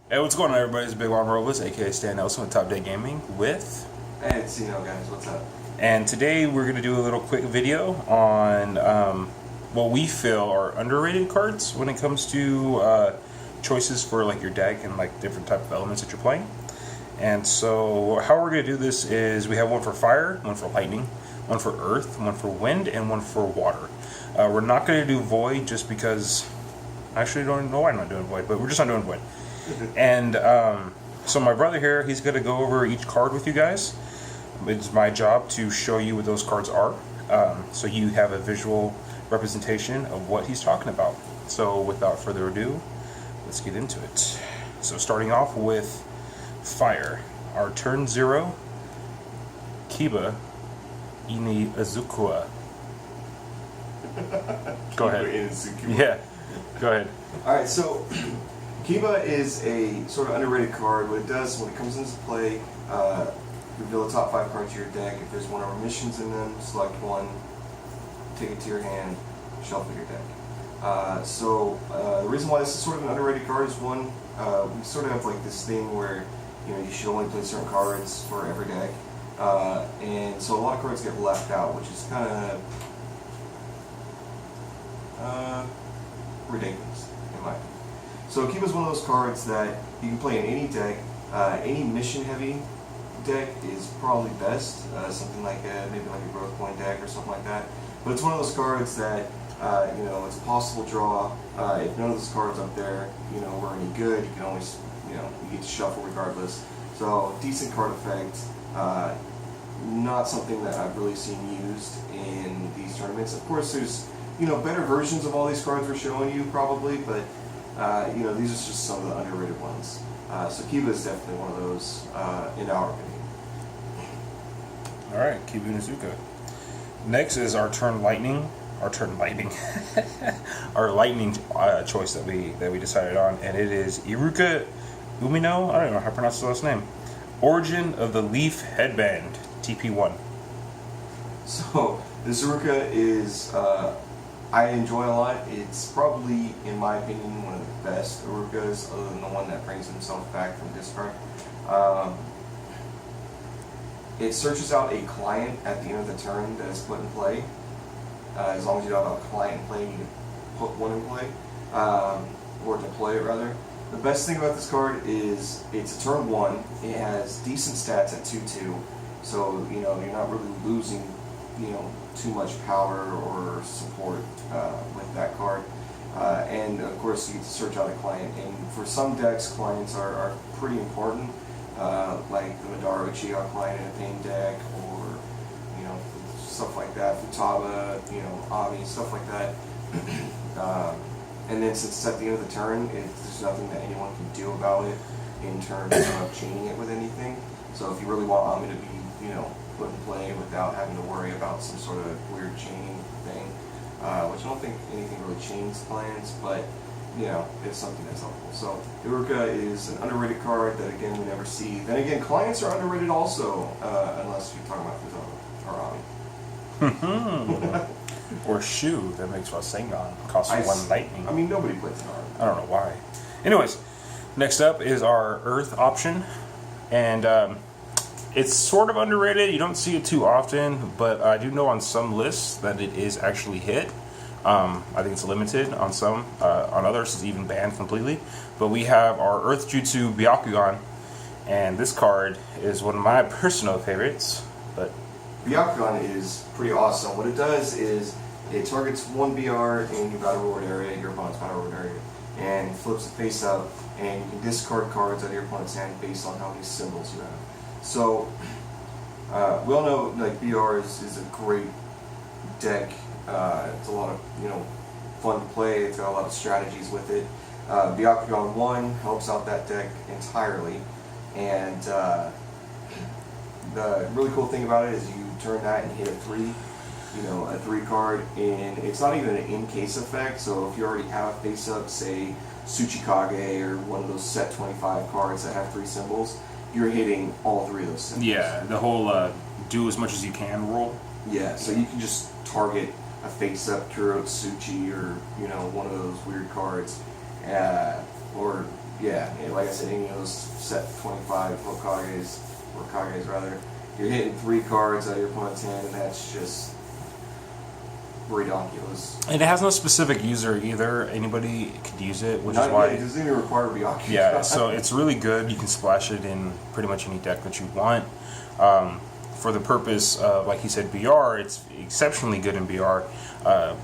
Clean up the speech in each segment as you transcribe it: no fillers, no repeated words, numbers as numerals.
Hey, what's going on, everybody? It's Big Juan Robles, aka Stan Nelson with Top Day Gaming with. Hey, it's guys. What's up? And today we're going to do a little quick video on what we feel are underrated cards when it comes to choices for like your deck and like different type of elements that you're playing. And so how we're going to do this is we have one for fire, one for lightning, one for earth, one for wind, and one for water. We're not going to do void just because I actually don't know why I'm not doing void, but we're just not doing void. And so my brother here, he's going to go over each card with you guys. It's my job to show you what those cards are, so you have a visual representation of what he's talking about. So without further ado, let's get into it. So starting off with fire, our turn 0, Kiba Ini Azukua. Go ahead. Yeah, go ahead. Alright, so Kiba is a sort of underrated card. What it does when it comes into play, reveal the top 5 cards of your deck. If there's one or more missions in them, select one, take it to your hand, shuffle your deck. The reason why this is sort of an underrated card is one, we sort of have like this thing where you should only play certain cards for every deck, and so a lot of cards get left out, which is kind of ridiculous in my opinion. So Kiba is one of those cards that you can play in any deck. Any mission-heavy deck is probably best. Something like maybe like a growth point deck or something like that. But it's one of those cards that it's a possible draw. If none of those cards up there were any good, you can always you get to shuffle regardless. So decent card effect. Not something that I've really seen used in these tournaments. Of course, there's better versions of all these cards we're showing you probably, but these are just some of the underrated ones. So Kiba is definitely one of those, in our opinion. Alright, Kiba Inuzuka. Next is our turn lightning. Our lightning choice that we decided on, and it is Iruka Umino. I don't know how to pronounce the last name. Origin of the Leaf Headband, TP1. So this Iruka is I enjoy a lot. It's probably, in my opinion, one of the best Urukas, other than the one that brings himself back from discard. It searches out a client at the end of the turn that is put in play. As long as you don't have a client in play, you can put one in play, or deploy it rather. The best thing about this card is it's a turn 1. It has decent stats at 2/2, so you're not really losing too much power or support with that card. And of course you get to search out a client, and for some decks clients are pretty important, like the Madara Uchiha client in a pain deck, or stuff like that, Futaba, Ami, stuff like that. And then since it's at the end of the turn, there's nothing that anyone can do about it in terms of chaining it with anything. So if you really want Ami to be put in play without having to worry about some sort of weird chaining thing, which I don't think anything really chains plans, but it's something that's helpful. So Iruka is an underrated card that again we never see. Then again, clients are underrated also, unless you're talking about Futaba or Ami. Or Shu that makes Rasengan cost 1 lightning. I mean, nobody plays an Arm. I don't know why. Anyways, next up is our Earth option, and it's sort of underrated. You don't see it too often, but I do know on some lists that it is actually hit. I think it's limited on some. On others, it's even banned completely. But we have our Earth Jutsu Byakugan, and this card is one of my personal favorites. But Byakugan is pretty awesome. What it does is it targets 1 BR in your battle reward area, your opponent's battle reward area, and flips it face up, and you can discard cards out of your opponent's hand based on how many symbols you have. So we all know like BR is a great deck. It's a lot of fun to play. It's got a lot of strategies with it. Byakugan 1 helps out that deck entirely, and the really cool thing about it is you turn that and hit a 3, a 3 card, and it's not even an in-case effect. So if you already have a face-up, say Tsuchikage or one of those set 25 cards that have 3 symbols, you're hitting all 3 of those symbols. yeah, the whole do as much as you can roll. Yeah, so you can just target a face-up Kurotsuchi or one of those weird cards, or Yeah, like I said, any of those set 25 Hokages rather, you're hitting 3 cards out of your opponent's hand, and that's just ridiculous. And it has no specific user either. Anybody could use it, which Not is why yet, it doesn't even require Byakugan. yeah. So it's really good. You can splash it in pretty much any deck that you want. For the purpose of, like he said, BR, it's exceptionally good in BR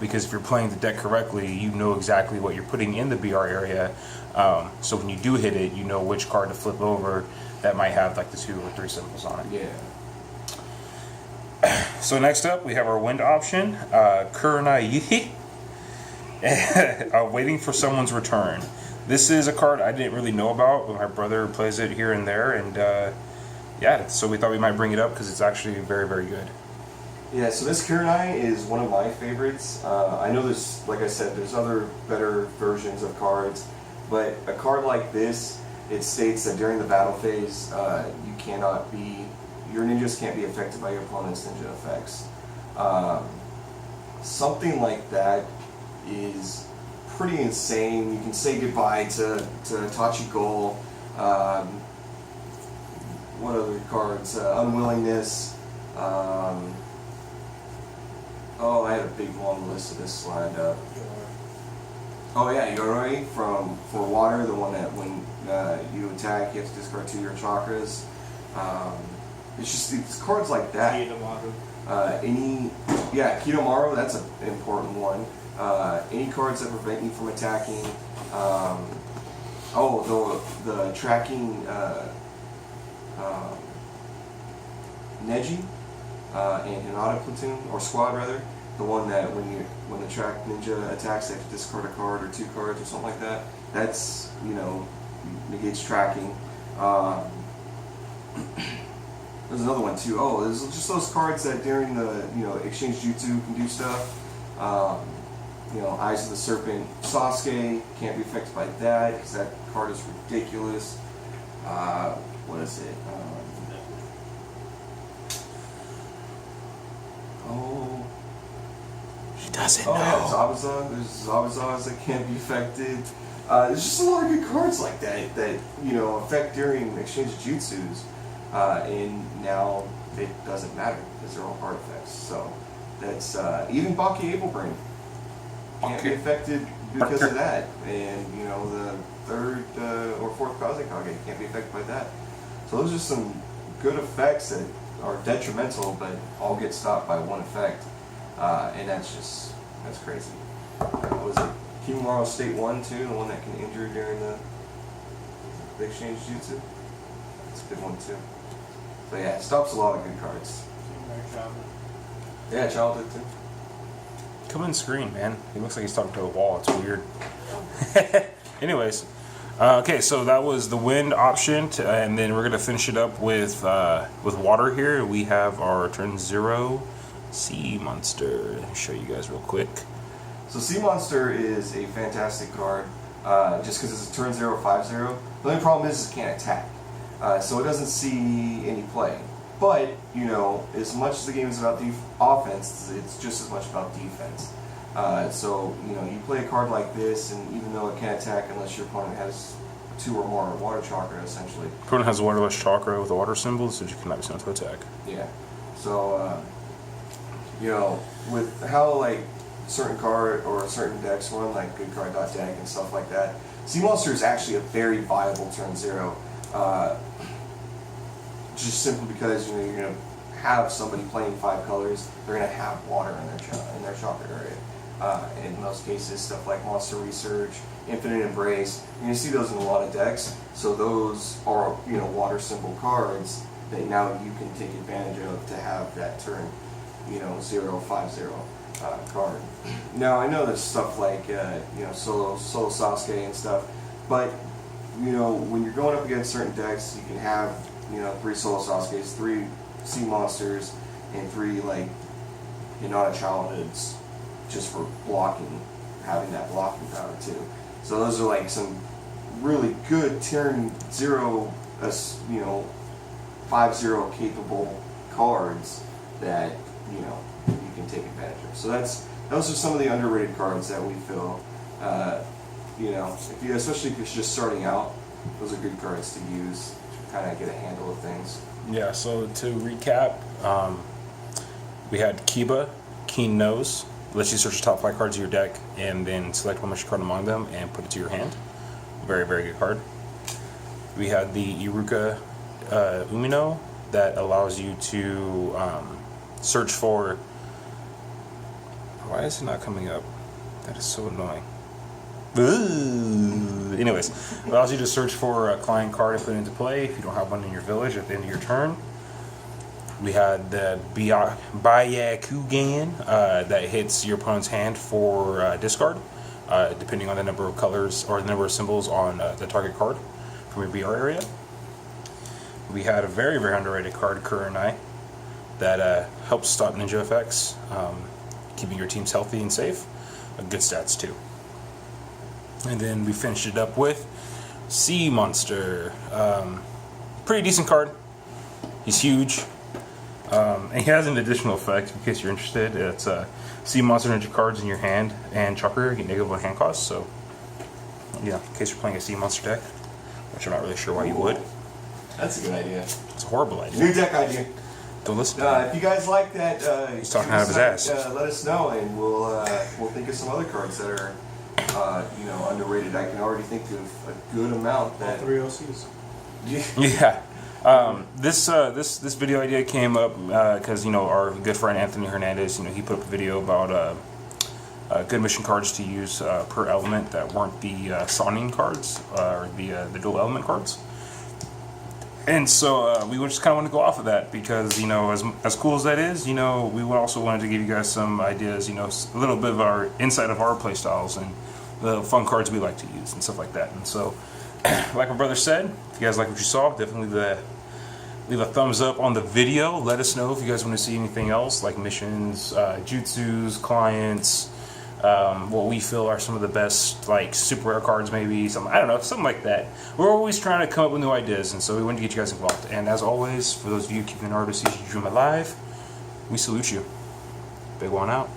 because if you're playing the deck correctly, you know exactly what you're putting in the BR area. So when you do hit it, you know which card to flip over that might have like the 2 or 3 symbols on it. Yeah. So next up, we have our wind option, Kurenai Yuhi, waiting for someone's return. This is a card I didn't really know about, but my brother plays it here and there, and yeah, so we thought we might bring it up because it's actually very, very good. Yeah, so this Kurenai is one of my favorites. I know there's, like I said, there's other better versions of cards, but a card like this, it states that during the battle phase, your ninjas can't be affected by your opponent's ninja effects. Something like that is pretty insane. You can say goodbye to Tachigol. What other cards? Unwillingness. Oh, I had a big long list of this lined up. Oh yeah, Yoroi for water, the one that when you attack, you have to discard 2 of your chakras. It's cards like that. Kidomaru, that's an important one. Any cards that prevent you from attacking. The tracking Neji and Hinata platoon or squad rather. The one that when the track ninja attacks, they have to discard a card or 2 cards or something like that. That's negates tracking. There's another one too. Oh, there's just those cards that during the exchange jutsu can do stuff. Eyes of the Serpent Sasuke can't be affected by that because that card is ridiculous. What is it? He doesn't know. know. Zabuza. There's Zabuzas that can't be affected. There's just a lot of good cards like that that affect during exchange of jutsus, and now it doesn't matter because they're all hard effects. So that's even Baki Ablebrain can't be affected because of that, and the 3rd or 4th Kazekage can't be affected by that. So those are some good effects that are detrimental, but all get stopped by one effect, and that's crazy. Was it Kimaru State 1 too, the one that can injure during the exchange jutsu? That's a good one too. So yeah, it stops a lot of good cards. Yeah, childhood too. Come in screen, man. He looks like he's talking to a wall. It's weird. Anyways, okay, so that was the wind option, and then we're gonna finish it up with water here. We have our turn 0 Sea Monster. Let me show you guys real quick. So Sea Monster is a fantastic card, just because it's a turn 0, 5/0. The only problem is it can't attack, so it doesn't see any play. But, as much as the game is about offense, it's just as much about defense. So, you play a card like this, and even though it can't attack unless your opponent has 2 or more water chakra, essentially. Opponent has a waterless chakra with a water symbol, so you cannot be sent to attack. Yeah. So, with how, certain card or certain decks run, like Good Card Deck and stuff like that, Sea Monster is actually a very viable turn 0. Just simply because you're going to have somebody playing 5 colors, they're going to have water in their chakra area. In most cases, stuff like Monster Research, Infinite Embrace, you're going to see those in a lot of decks. So those are water symbol cards that now you can take advantage of to have that turn 0, 5/0 card. Now I know there's stuff like solo Sasuke and stuff, but when you're going up against certain decks, you can have 3 solo Sasukes, 3 Sea Monsters, and 3 Hinata Childhoods, just for blocking, having that blocking power too. So those are some really good turn 0, 5/0 capable cards that you can take advantage of. So those are some of the underrated cards that we feel. Especially if you're just starting out, those are good cards to use to kind of get a handle of things. Yeah, so to recap, we had Kiba, Keen Nose, lets you search the top 5 cards of your deck and then select one mission card among them and put it to your hand. Very, very good card. We had the Iruka Umino that allows you to search for... Why is it not coming up? That is so annoying. Ooh. Anyways, allows you to search for a client card and put it into play if you don't have one in your village at the end of your turn. We had the Byakugan that hits your opponent's hand for discard, depending on the number of colors or the number of symbols on the target card from your BR area. We had a very, very underrated card, Kurenai, that helps stop ninja effects, keeping your teams healthy and safe. Good stats too. And then we finished it up with Sea Monster. Pretty decent card. He's huge. And he has an additional effect, in case you're interested. It's Sea Monster ninja cards in your hand and chakra get negative hand costs. So, yeah, in case you're playing a Sea Monster deck, which I'm not really sure why you would. That's a good idea. It's a horrible idea. New deck idea. Don't listen to him. If you guys like that, He's talking out of his ass. Let us know, and we'll think of some other cards that are underrated. I can already think of a good amount that. All 3 OCs. Yeah. This video idea came up because our good friend Anthony Hernandez, he put up a video about good mission cards to use per element that weren't the Sonin cards or the dual element cards. And so we just kind of want to go off of that because as cool as that is, we also wanted to give you guys some ideas, a little bit of our insight of our play styles and the fun cards we like to use and stuff like that. And so, like my brother said, if you guys like what you saw, definitely leave a thumbs up on the video. Let us know if you guys want to see anything else, like missions, jutsus, clients, what we feel are some of the best, like super rare cards, maybe something like that. We're always trying to come up with new ideas, and so we wanted to get you guys involved. And as always, for those of you keeping Naruto CCG dream alive, we salute you. Big one out.